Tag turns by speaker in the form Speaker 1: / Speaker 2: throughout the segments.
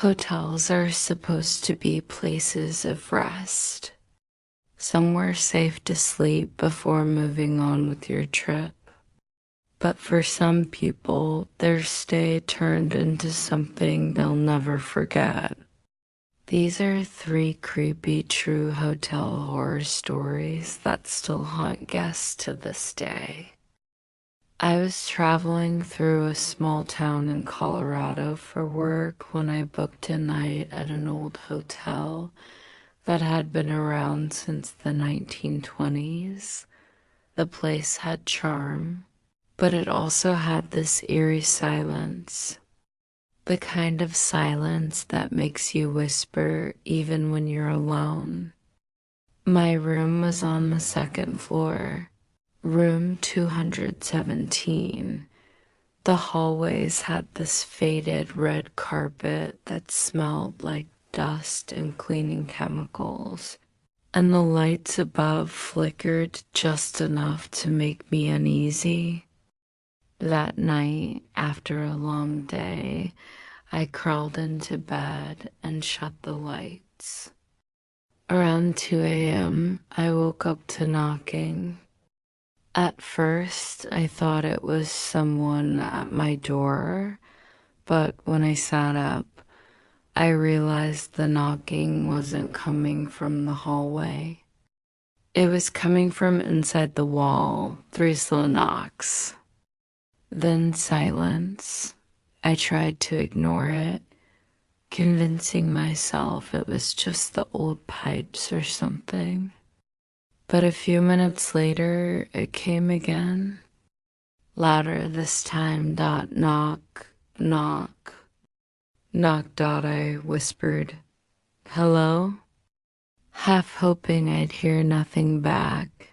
Speaker 1: Hotels are supposed to be places of rest, somewhere safe to sleep before moving on with your trip. But for some people, their stay turned into something they'll never forget. These are 3 creepy true hotel horror stories that still haunt guests to this day. I was traveling through a small town in Colorado for work when I booked a night at an old hotel that had been around since the 1920s. The place had charm, but it also had this eerie silence. The kind of silence that makes you whisper even when you're alone. My room was on the 2nd floor, room 217. The hallways had this faded red carpet that smelled like dust and cleaning chemicals, and the lights above flickered just enough to make me uneasy. That night, after a long day, I crawled into bed and shut the lights. Around 2 a.m., I woke up to knocking. At first, I thought it was someone at my door, but when I sat up, I realized the knocking wasn't coming from the hallway. It was coming from inside the wall, 3 slow knocks. Then silence. I tried to ignore it, convincing myself it was just the old pipes or something. But a few minutes later, it came again. Louder this time. Knock, knock. Knock. I whispered, "Hello?" half hoping I'd hear nothing back.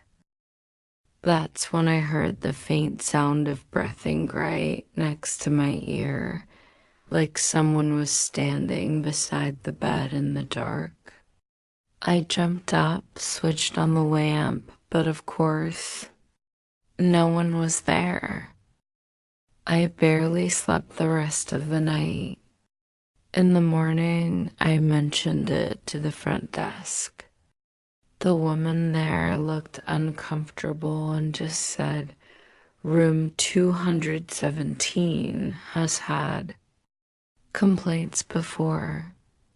Speaker 1: That's when I heard the faint sound of breathing right next to my ear, like someone was standing beside the bed in the dark. I jumped up, switched on the lamp, but of course, no one was there. I barely slept the rest of the night. In the morning, I mentioned it to the front desk. The woman there looked uncomfortable and just said, "Room 217 has had complaints before."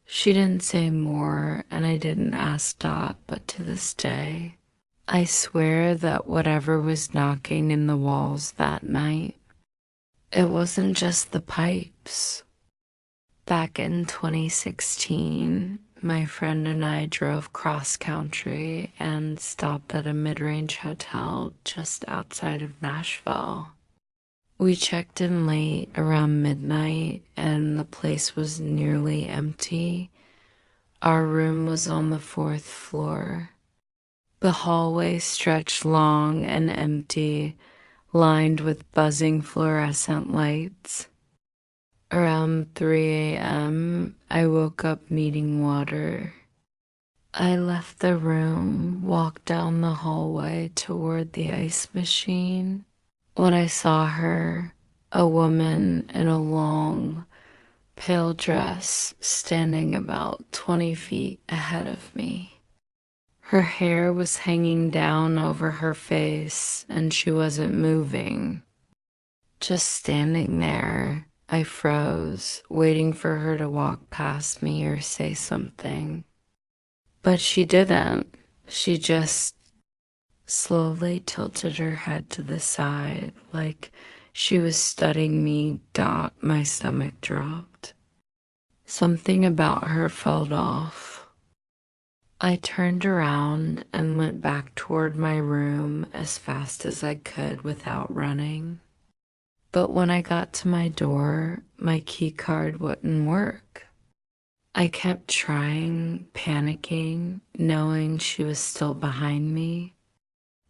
Speaker 1: She didn't say more, and I didn't ask Dot, but to this day, I swear that whatever was knocking in the walls that night, it wasn't just the pipes. Back in 2016, my friend and I drove cross-country and stopped at a mid-range hotel just outside of Nashville. We checked in late around midnight and the place was nearly empty. Our room was on the 4th floor. The hallway stretched long and empty, lined with buzzing fluorescent lights. Around 3 a.m., I woke up needing water. I left the room, walked down the hallway toward the ice machine. When I saw her, a woman in a long, pale dress standing about 20 feet ahead of me. Her hair was hanging down over her face and she wasn't moving. Just standing there, I froze, waiting for her to walk past me or say something. But she didn't. She just slowly tilted her head to the side, like she was studying me. My stomach dropped. Something about her felt off. I turned around and went back toward my room as fast as I could without running. But when I got to my door, my key card wouldn't work. I kept trying, panicking, knowing she was still behind me.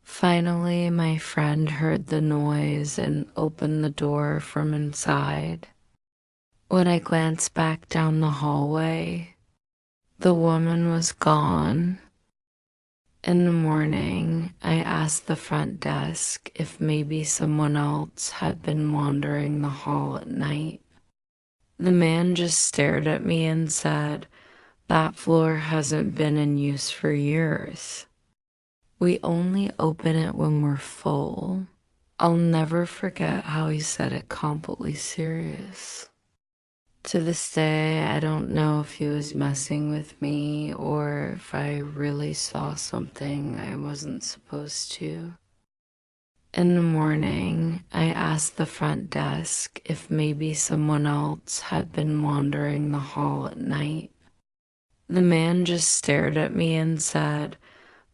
Speaker 1: Finally, my friend heard the noise and opened the door from inside. When I glanced back down the hallway, the woman was gone. In the morning, I asked the front desk if maybe someone else had been wandering the hall at night. The man just stared at me and said, "That floor hasn't been in use for years. We only open it when we're full." I'll never forget how he said it completely serious. To this day, I don't know if he was messing with me or if I really saw something I wasn't supposed to. In the morning, I asked the front desk if maybe someone else had been wandering the hall at night. The man just stared at me and said,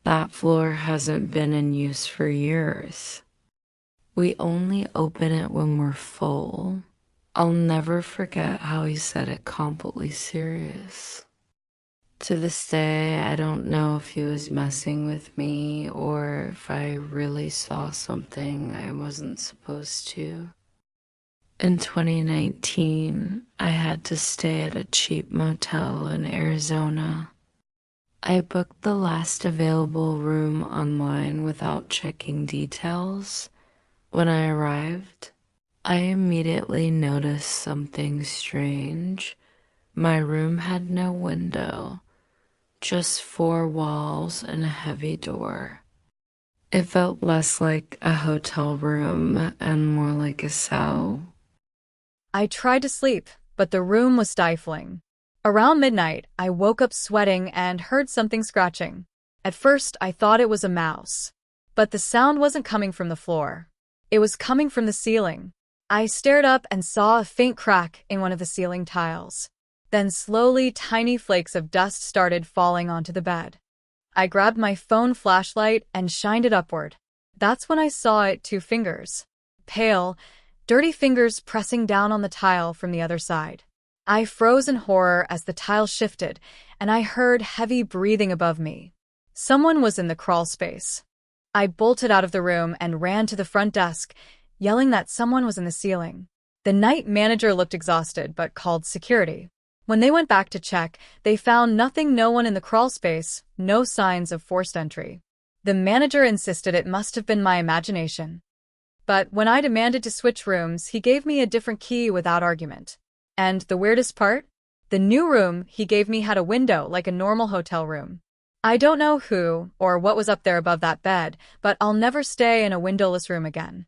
Speaker 1: "That floor hasn't been in use for years. We only open it when we're full." I'll never forget how he said it completely serious. To this day, I don't know if he was messing with me or if I really saw something I wasn't supposed to. In 2019, I had to stay at a cheap motel in Arizona. I booked the last available room online without checking details. When I arrived, I immediately noticed something strange. My room had no window, just four walls and a heavy door. It felt less like a hotel room and more like a cell.
Speaker 2: I tried to sleep, but the room was stifling. Around midnight, I woke up sweating and heard something scratching. At first, I thought it was a mouse. But the sound wasn't coming from the floor. It was coming from the ceiling. I stared up and saw a faint crack in one of the ceiling tiles. Then slowly, tiny flakes of dust started falling onto the bed. I grabbed my phone flashlight and shined it upward. That's when I saw it 2 fingers. Pale, dirty fingers pressing down on the tile from the other side. I froze in horror as the tile shifted, and I heard heavy breathing above me. Someone was in the crawl space. I bolted out of the room and ran to the front desk, yelling that someone was in the ceiling. The night manager looked exhausted but called security. When they went back to check, they found no one in the crawl space, no signs of forced entry. The manager insisted it must have been my imagination. But when I demanded to switch rooms, he gave me a different key without argument. And the weirdest part? The new room he gave me had a window like a normal hotel room. I don't know who or what was up there above that bed, but I'll never stay in a windowless room again.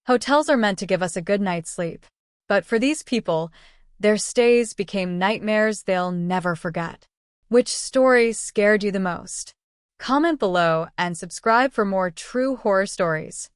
Speaker 2: Hotels are meant to give us a good night's sleep. But for these people, their stays became nightmares they'll never forget. Which story scared you the most? Comment below and subscribe for more true horror stories.